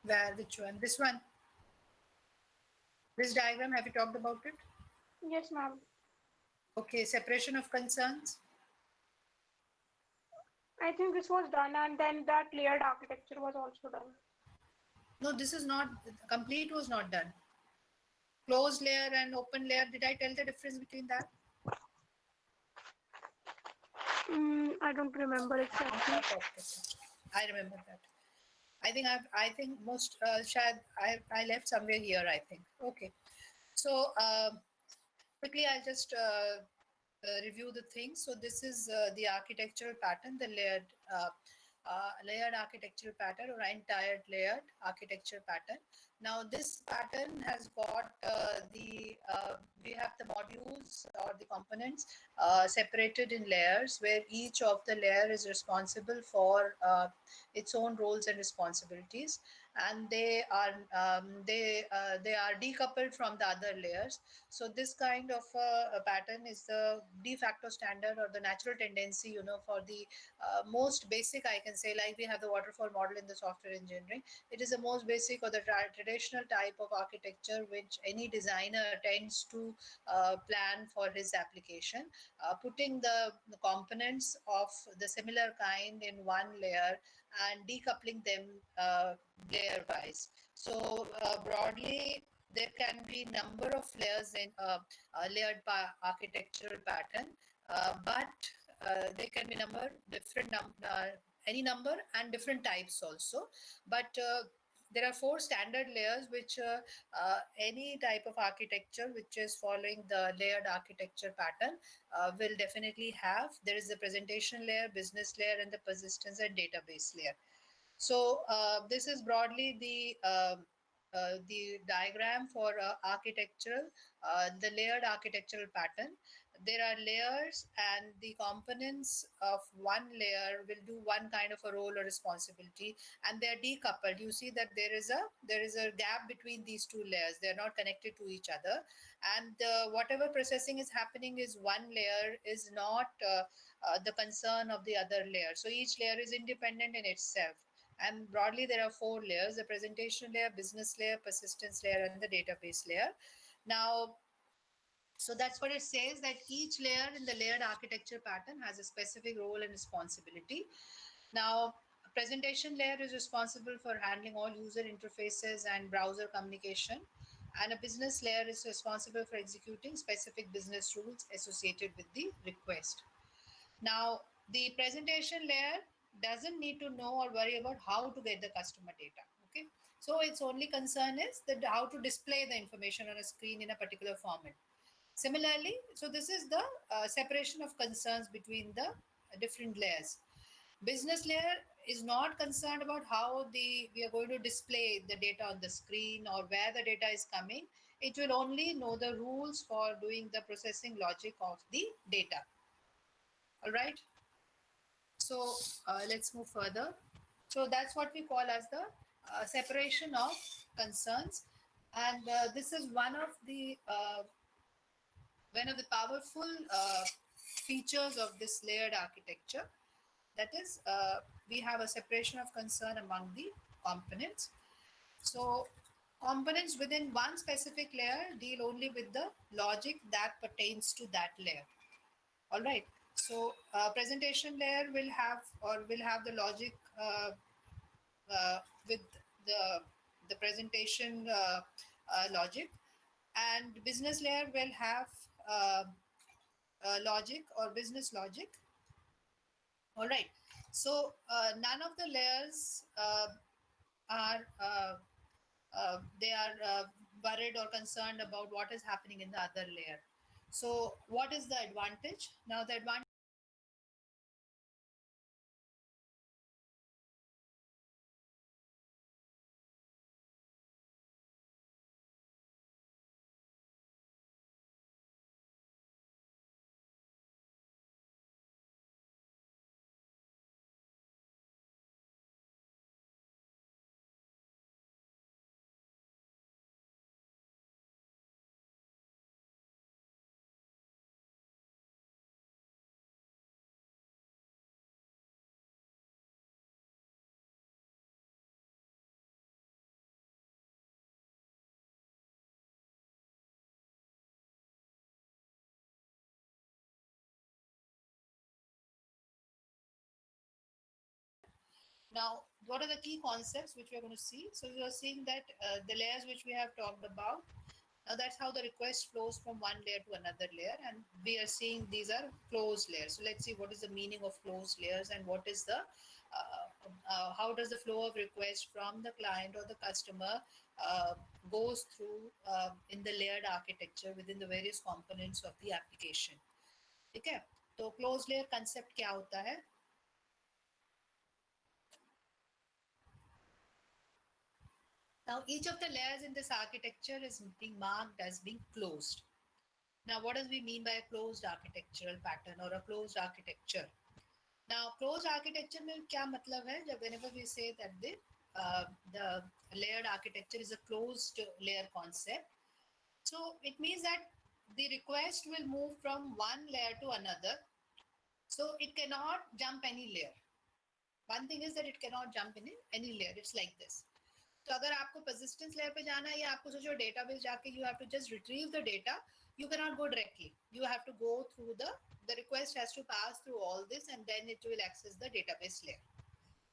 Where, which one? This one. This diagram, have you talked about it? Yes, ma'am. Okay, separation of concerns. I think this was done, and then that layered architecture was also done. No, this is not, complete was not done. Closed layer and open layer, did I tell the difference between that? I don't remember exactly. I remember that. I think most shayad I left somewhere here, I think. Okay. So quickly I'll just review the things. So this is the architectural pattern, the layered architectural pattern or entire layered architecture pattern. Now this pattern has got we have the modules or the components separated in layers, where each of the layer is responsible for its own roles and responsibilities, and they are decoupled from the other layers. So this kind of a pattern is the de facto standard or the natural tendency, for the most basic, I can say, like we have the waterfall model in the software engineering. It is the most basic or the traditional type of architecture which any designer tends to plan for his application, putting the components of the similar kind in one layer and decoupling them layer wise. So broadly, there can be number of layers in a architectural pattern, but there can be any number and different types also. But there are four standard layers which any type of architecture which is following the layered architecture pattern will definitely have. There is the presentation layer, business layer, and the persistence and database layer. So this is broadly the diagram for the layered architectural pattern. There are layers, and the components of one layer will do one kind of a role or responsibility, and they are decoupled. You see that there is a gap between these two layers. They are not connected to each other, and whatever processing is happening is one layer is not the concern of the other layer. So each layer is independent in itself. And broadly, there are four layers: the presentation layer, business layer, persistence layer, and the database layer. Now, so that's what it says, that each layer in the layered architecture pattern has a specific role and responsibility. Now, a presentation layer is responsible for handling all user interfaces and browser communication, and a business layer is responsible for executing specific business rules associated with the request. Now, the presentation layer doesn't need to know or worry about how to get the customer data. Okay, so its only concern is that how to display the information on a screen in a particular format. Similarly, so this is the separation of concerns between the different layers. Business layer is not concerned about how we are going to display the data on the screen or where the data is coming. It will only know the rules for doing the processing logic of the data. All right. So let's move further. So that's what we call as the separation of concerns, and this is one of the powerful features of this layered architecture. That is, we have a separation of concern among the components. So components within one specific layer deal only with the logic that pertains to that layer. All right. So presentation layer will have the logic with the presentation logic, and business layer will have uh, logic or business logic. All right. So none of the layers are they are worried or concerned about what is happening in the other layer. So what is the advantage? Now the advantage Now, what are the key concepts which we are going to see? So we are seeing that the layers which we have talked about. Now that's how the request flows from one layer to another layer, and we are seeing these are closed layers. So let's see what is the meaning of closed layers and what is the how does the flow of request from the client or the customer goes through in the layered architecture within the various components of the application. ठीक है, तो closed layer concept क्या होता है? Now each of the layers in this architecture is being marked as being closed. Now, what does we mean by a closed architectural pattern or a closed architecture? Now, closed architecture में क्या मतलब है? जब whenever we say that the layered architecture is a closed layer concept, so it means that the request will move from one layer to another. So it cannot jump any layer. One thing is that it cannot jump in any layer. It's like this. तो अगर आपको persistence layer पे जाना है या आपको सोचो database जाके you have to just retrieve the data, you cannot go directly. You have to go through the request has to pass through all this and then it will access the database layer.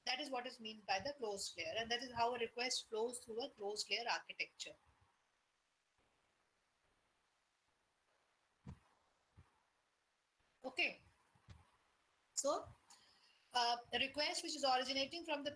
That is what is meant by the closed layer, and that is how a request flows through a closed layer architecture. Okay, so a request which is originating from the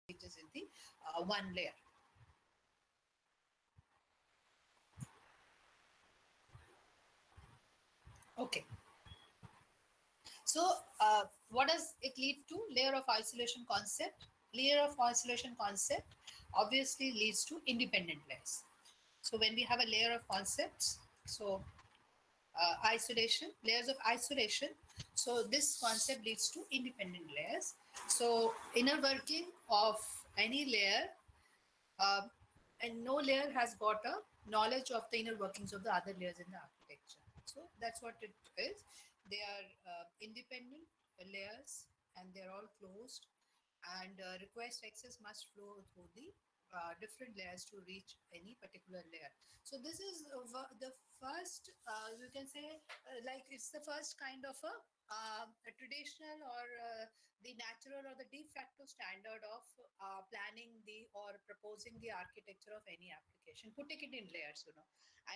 it is in the one layer. Okay. So, what does it lead to? Layer of isolation concept. Layer of isolation concept obviously leads to independent layers. So, when we have a layer of concepts, so isolation, layers of isolation. So, this concept leads to independent layers. So, inner working of any layer, uh, and no layer has got a knowledge of the inner workings of the other layers in the architecture. So that's what it is. They are independent layers and they're all closed, and request access must flow through the different layers to reach any particular layer. So this is the first, you can say, like it's the first kind of a traditional or the natural or the de facto standard of planning the or proposing the architecture of any application, putting it in layers,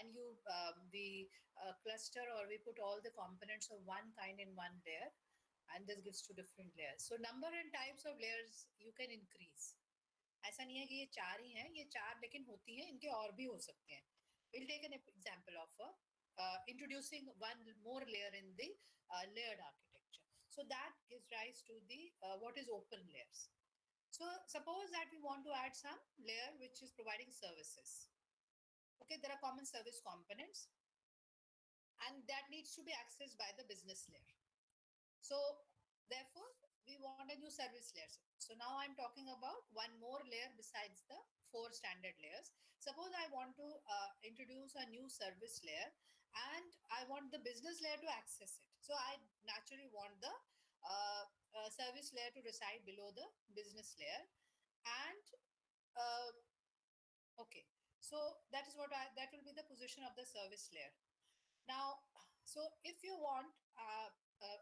and you we cluster or we put all the components of one kind in one layer, and this gives two different layers. So number and types of layers you can increase. ऐसा नहीं है कि ये चार ही हैं, ये चार लेकिन होती हैं, इनके और भी हो सकते हैं. We'll take an example of introducing one more layer in the layered architecture. So that gives rise to the what is open layers. So suppose that we want to add some layer which is providing services. Okay, there are common service components, and that needs to be accessed by the business layer. So therefore, we want a new service layer. So now I'm talking about one more layer besides the 4 standard layers. Suppose I want to introduce a new service layer and I want the business layer to access it. So I naturally want the service layer to reside below the business layer. And uh, okay, so that is what that will be the position of the service layer. Now, so if you want,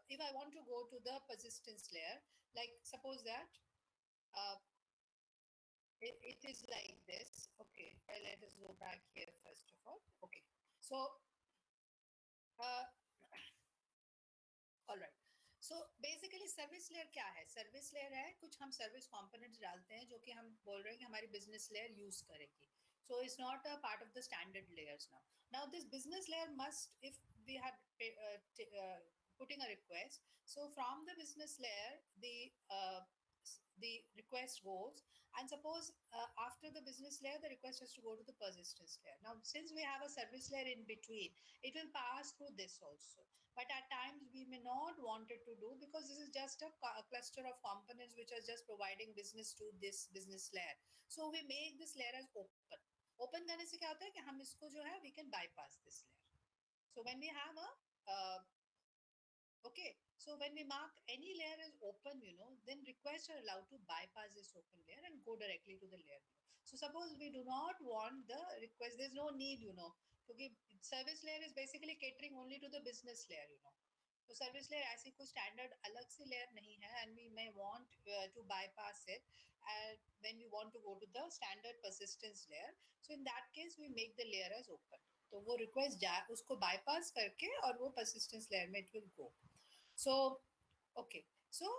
if I want to go to the persistence layer, like suppose that uh, it is like this. Okay, let us go back here first of all. Okay, so uh, all right. So basically service layer क्या है? Service layer है कुछ हम service components डालते हैं जो कि हम बोल रहे हैं कि हमारी बिजनेस लेयर यूज करेगी. So it's not a part of the standard layers now. Now this business layer must, if we have putting a request, so from the business layer the request goes, and suppose after the business layer the request has to go to the persistence layer. Now since we have a service layer in between, it will pass through this also, but at times we may not want it to do because this is just a cluster of components which are just providing business to this business layer. So we make this layer as open करने से क्या होता है कि हम इसको जो है we can bypass this layer. So when we have a okay, so when we mark any layer as open, then requests are allowed to bypass this open layer and go directly to the layer below. So suppose we do not want the request, there's no need, because service layer is basically catering only to the business layer. तो service layer ऐसी कोई standard अलग से layer नहीं है, and we may want to bypass it and when we want to go to the standard persistence layer, so in that case we make the layer as open. तो वो request जाए उसको bypass करके और वो persistence layer में it will go. So okay, so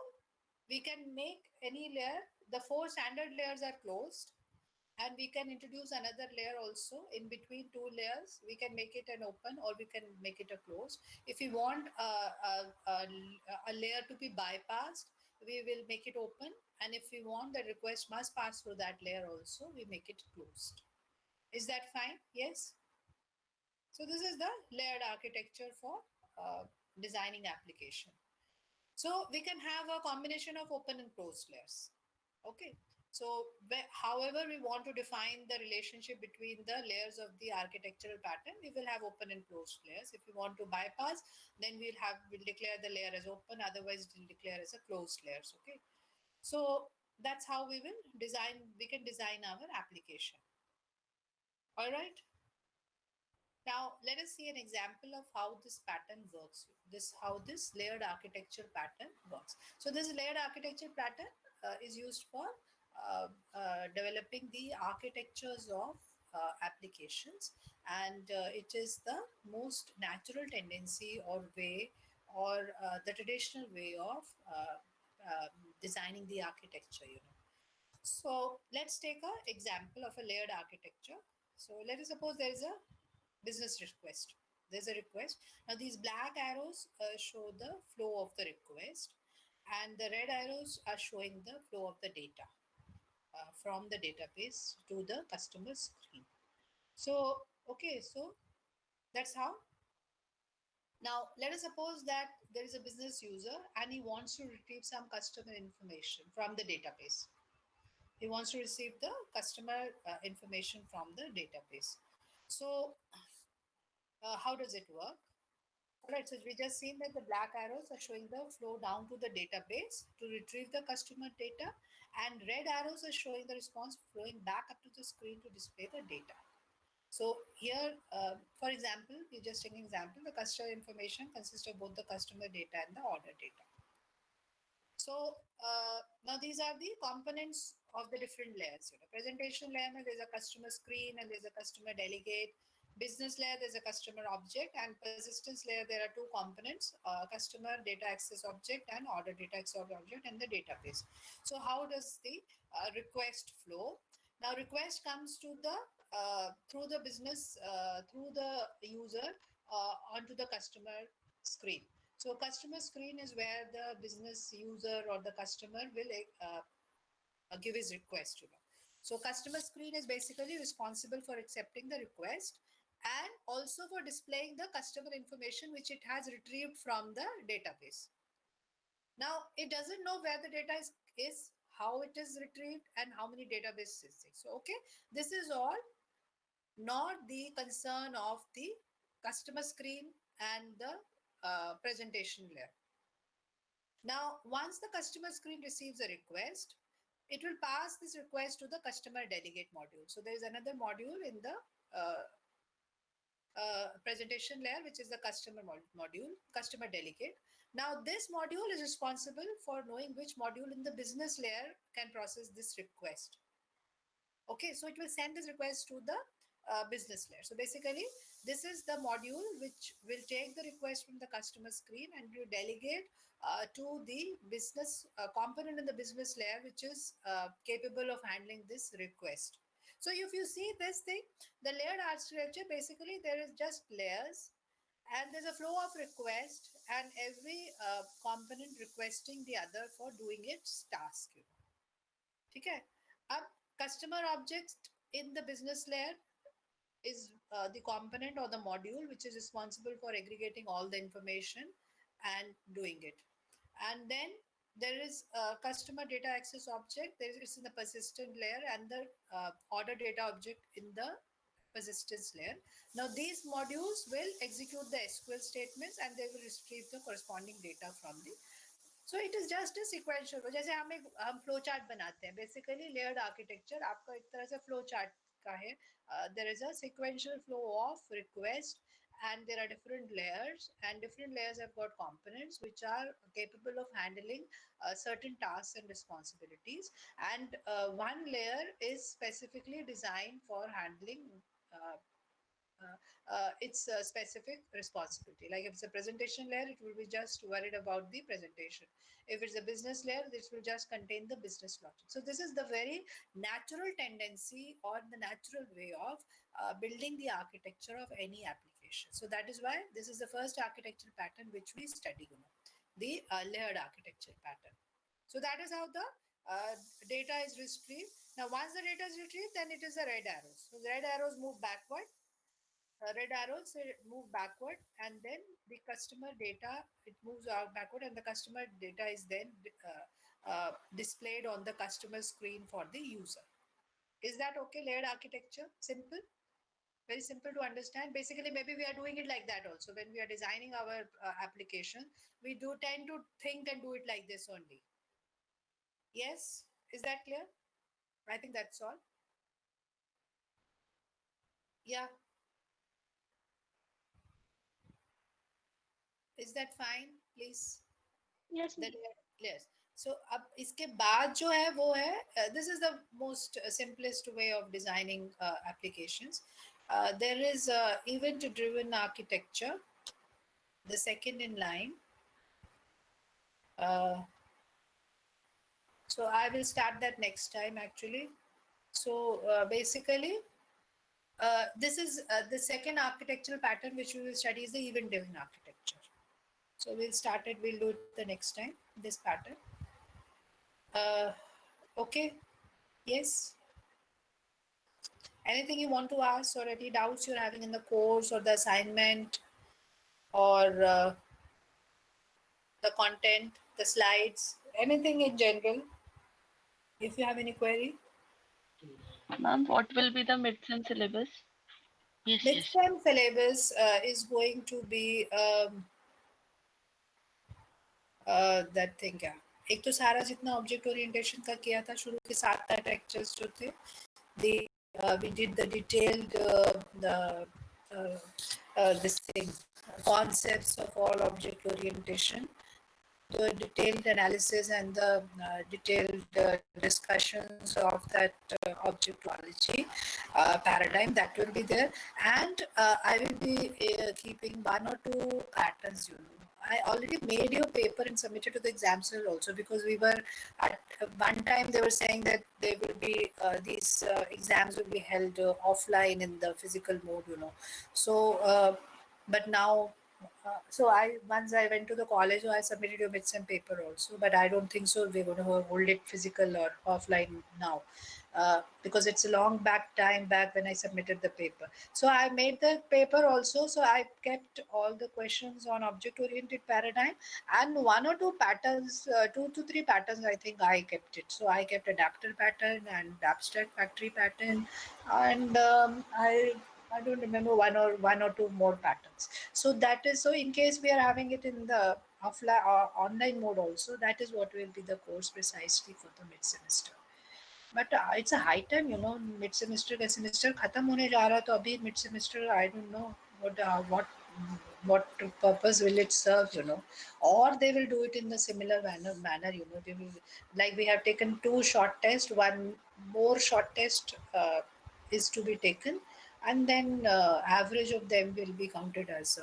we can make any layer, the 4 standard layers are closed, and we can introduce another layer also in between 2 layers. We can make it an open or we can make it a closed. If we want a layer to be bypassed, we will make it open, and if we want the request must pass through that layer also, we make it closed. Is that fine? Yes. So this is the layered architecture for designing application. So we can have a combination of open and closed layers. Okay. So however we want to define the relationship between the layers of the architectural pattern, we will have open and closed layers. If we want to bypass, then we'll declare the layer as open, otherwise we'll declare as a closed layers. Okay. So that's how we can design our application. All right. Now let us see an example of how this pattern works. How this layered architecture pattern works. So this layered architecture pattern is used for developing the architectures of applications, and it is the most natural tendency or way, or the traditional way of designing the architecture. So let's take an example of a layered architecture. So let us suppose there is a business request. There's a request. Now these black arrows show the flow of the request, and the red arrows are showing the flow of the data from the database to the customer screen. So, okay, so that's how. Now, let us suppose that there is a business user and he wants to retrieve some customer information from the database. He wants to receive the customer information from the database. So, how does it work? All right, so we just seen that the black arrows are showing the flow down to the database to retrieve the customer data, and red arrows are showing the response flowing back up to the screen to display the data. So here, for example, we just take an example, the customer information consists of both the customer data and the order data. So now these are the components of the different layers. Presentation layer, there's a customer screen and there's a customer delegate. Business layer, there's a customer object, and persistence layer, there are 2 components, customer data access object and order data access object and the database. So how does the request flow? Now request comes to the through the business, through the user onto the customer screen. So customer screen is where the business user or the customer will give his request. So customer screen is basically responsible for accepting the request and also for displaying the customer information which it has retrieved from the database. Now it doesn't know where the data is. how it is retrieved, and how many databases. So, okay, this is all not the concern of the customer screen and the presentation layer. Now, once the customer screen receives a request, it will pass this request to the customer delegate module. So there is another module in the presentation layer, which is the customer module, customer delegate. Now, this module is responsible for knowing which module in the business layer can process this request. Okay, so it will send this request to the business layer. So basically, this is the module which will take the request from the customer screen and will delegate to the business component in the business layer, which is capable of handling this request. So if you see this thing, the layered architecture, basically there is just layers and there's a flow of request and every component requesting the other for doing its task. ठीक है अब customer object in the business layer is the component or the module which is responsible for aggregating all the information and doing it. And then there is a customer data access object. There is in the persistent layer and the order data object in the persistence layer. Now these modules will execute the SQL statements and they will retrieve the corresponding data from the. So it is just a sequential. जैसे हम flow chart बनाते हैं, basically layered architecture आपका एक तरह से flow chart का है. There is a sequential flow of request and there are different layers and different layers have got components which are capable of handling certain tasks and responsibilities, and one layer is specifically designed for handling its specific responsibility. Like if it's a presentation layer, it will be just worried about the presentation. If it's a business layer, this will just contain the business logic. So this is the very natural tendency or the natural way of building the architecture of any application. So that is why this is the first architecture pattern which we study, the layered architecture pattern. So that is how the data is retrieved. Now, once the data is retrieved, then it is the red arrows. So the red arrows move backward, red arrows move backward, and then the customer data, it moves out backward, and the customer data is then displayed on the customer screen for the user. Is that okay? Layered architecture, simple, very simple to understand. Basically, maybe we are doing it like that also. When we are designing our application, we do tend to think and do it like this only. Yes, is that clear? I think that's all. Yeah. Is that fine, please? Yes, That ma'am. yes. So अब इसके बाद जो है वो है, this is the most simplest way of designing applications. There is event driven architecture, the second in line. So I will start that next time actually. So basically this is the second architectural pattern which we will study is the event driven architecture. So we'll start it, we'll do it the next time, this pattern. Okay, yes. Anything you want to ask or any doubts you're having in the course or the assignment or the content, the slides, anything in general, if you have any query. Ma'am, what will be the midterm syllabus? Yes, yes. Midterm syllabus is going to be that thing क्या एक तो सारा जितना object orientation का किया था शुरू के 7 टेक्चर्स जो थे the we did the detailed this thing concepts of all object orientation, the detailed analysis and the detailed discussions of that objectology paradigm that will be there, and I will be keeping 1 or 2 patterns. I already made your paper and submitted to the exam cell also, because we were at one time they were saying that there will be these exams will be held offline in the physical mode, so but now So once I went to the college, so I submitted your midsem paper also, but I don't think so. We're going to hold it physical or offline now, because it's a long time back when I submitted the paper. So I made the paper also. So I kept all the questions on object-oriented paradigm and one or two patterns, 2 to 3 patterns. I think I kept it. So I kept adapter pattern and abstract factory pattern, and I don't remember one or two more patterns. So that is, so in case we are having it in the offline or online mode also, that is what will be the course precisely for the mid semester. But it's a high time, mid semester का semester खत्म होने जा रहा है, तो अभी mid semester I don't know what purpose will it serve, or they will do it in the similar manner, they will, like we have taken 2 short tests, one more short test is to be taken, and then average of them will be counted as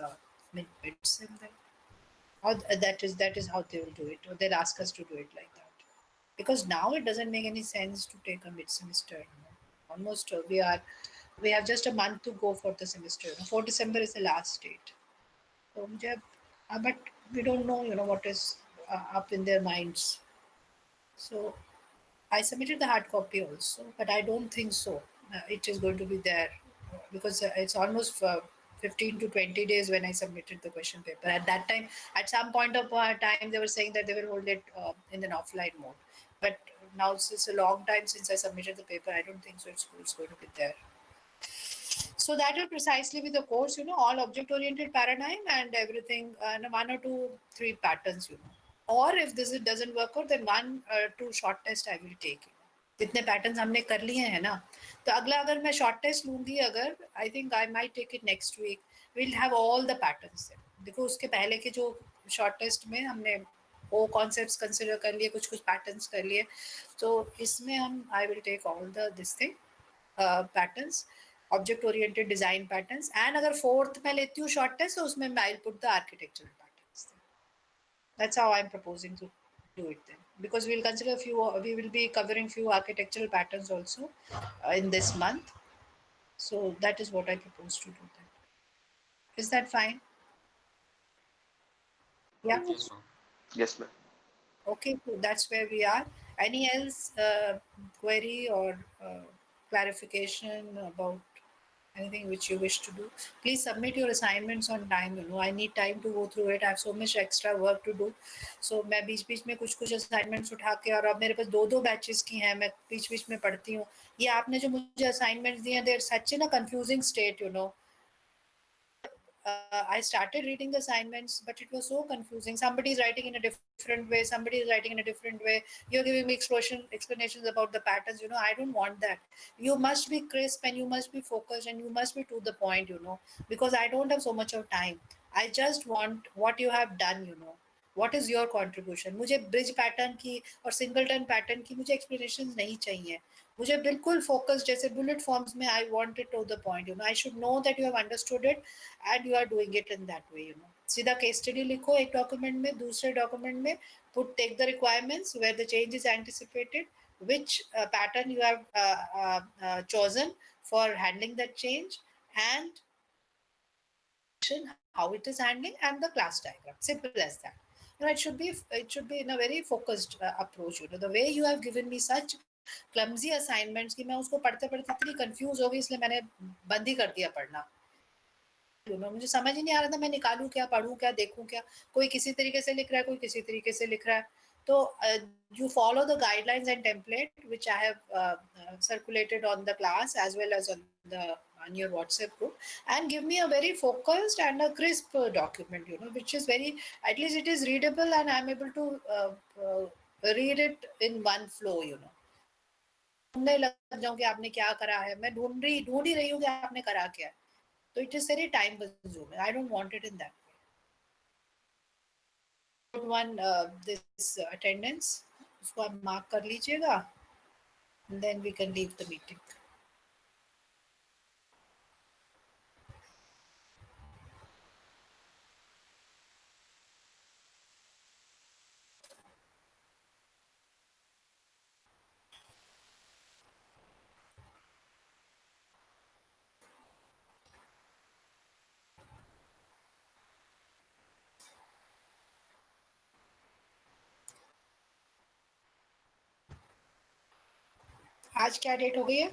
mid-sem then. Or that is how they will do it, or they'll ask us to do it like that. Because now it doesn't make any sense to take a mid-semester. Almost we have just a month to go for the semester. 4 December is the last date. So, but we don't know, what is up in their minds. So I submitted the hard copy also, but I don't think so. It is going to be there because it's almost 15 to 20 days when I submitted the question paper. At that time, at some point of time, they were saying that they will hold it in an offline mode. But now it's a long time since I submitted the paper. I don't think so. It's going to be there. So that will precisely be the course, all object-oriented paradigm and everything, and 1 or 2, 3 patterns, Or if this doesn't work out, then 1 or 2 short test I will take. जितने patterns हमने कर लिए हैं ना, तो अगला अगर मैं शॉर्ट टेस्ट लूंगी, अगर I think I might take it next week, will have all the patterns. देखो उसके पहले के जो शॉर्ट टेस्ट में हमने वो कॉन्सेप्ट्स कंसिडर कर लिए, कुछ कुछ पैटर्न्स कर लिए, तो इसमें हम I will take all the this thing patterns, object oriented design patterns, and अगर 4th में लेती हूँ शॉर्ट टेस्ट, तो उसमें I will put the architectural patterns. That's how I'm proposing to do it then, because we'll consider we will be covering few architectural patterns also in this month. So that is what I propose to do then. Is that fine? Yeah. Yes, ma'am. Yes, ma'am. Okay, so that's where we are. Any else query or clarification about anything which you wish to do? Please submit your assignments on time. I need time to go through it. I have so much extra work to do. So मैं बीच बीच में कुछ assignments उठा के, और अब मेरे पास 2 batches की हैं, मैं बीच बीच में पढ़ती हूँ। ये आपने जो मुझे assignments दिए हैं, they're such in a confusing state, I started reading the assignments, but it was so confusing. Somebody is writing in a different way, somebody is writing in a different way. You're giving me explanations about the patterns. I don't want that. You must be crisp and you must be focused and you must be to the point, because I don't have so much of time. I just want what you have done, what is your contribution. मुझे bridge pattern की और singleton pattern की मुझे explanations नहीं चाहिए. मुझे बिल्कुल focus, जैसे bullet forms में I want it to the point. I should know that you have understood it and you are doing it in that way. सीधा case study लिखो एक document में, दूसरे document में take the requirements where the change is anticipated, which pattern you have chosen for handling that change, and how it is handling, and the class diagram. Simple as that. It should be in a very focused approach. The way you have given me such clumsy assignments कि मैं उसको पढ़ते पढ़ते इतनी confuse हो गई, इसलिए मैंने बंद ही कर दिया पढ़ना। मुझे समझ ही नहीं आ रहा था मैं निकालूं क्या, पढ़ूं क्या, देखूं क्या। कोई किसी तरीके से लिख रहा है, कोई किसी तरीके से लिख रहा है। तो you follow the guidelines and template which I have circulated on the class as well as on your WhatsApp group, and give me a very focused and a crisp document, which is very, at least it is readable and I'm able to read it in one flow. ढूंढने लग जाऊं कि आपने क्या करा है, मैं ढूंढ ही रही हूँ कि आपने करा क्या है। So it is very time consuming. I don't want it in that way. One this attendance, उसको आप mark कर लीजिएगा, and then we can leave the meeting. आज क्या डेट हो गई है?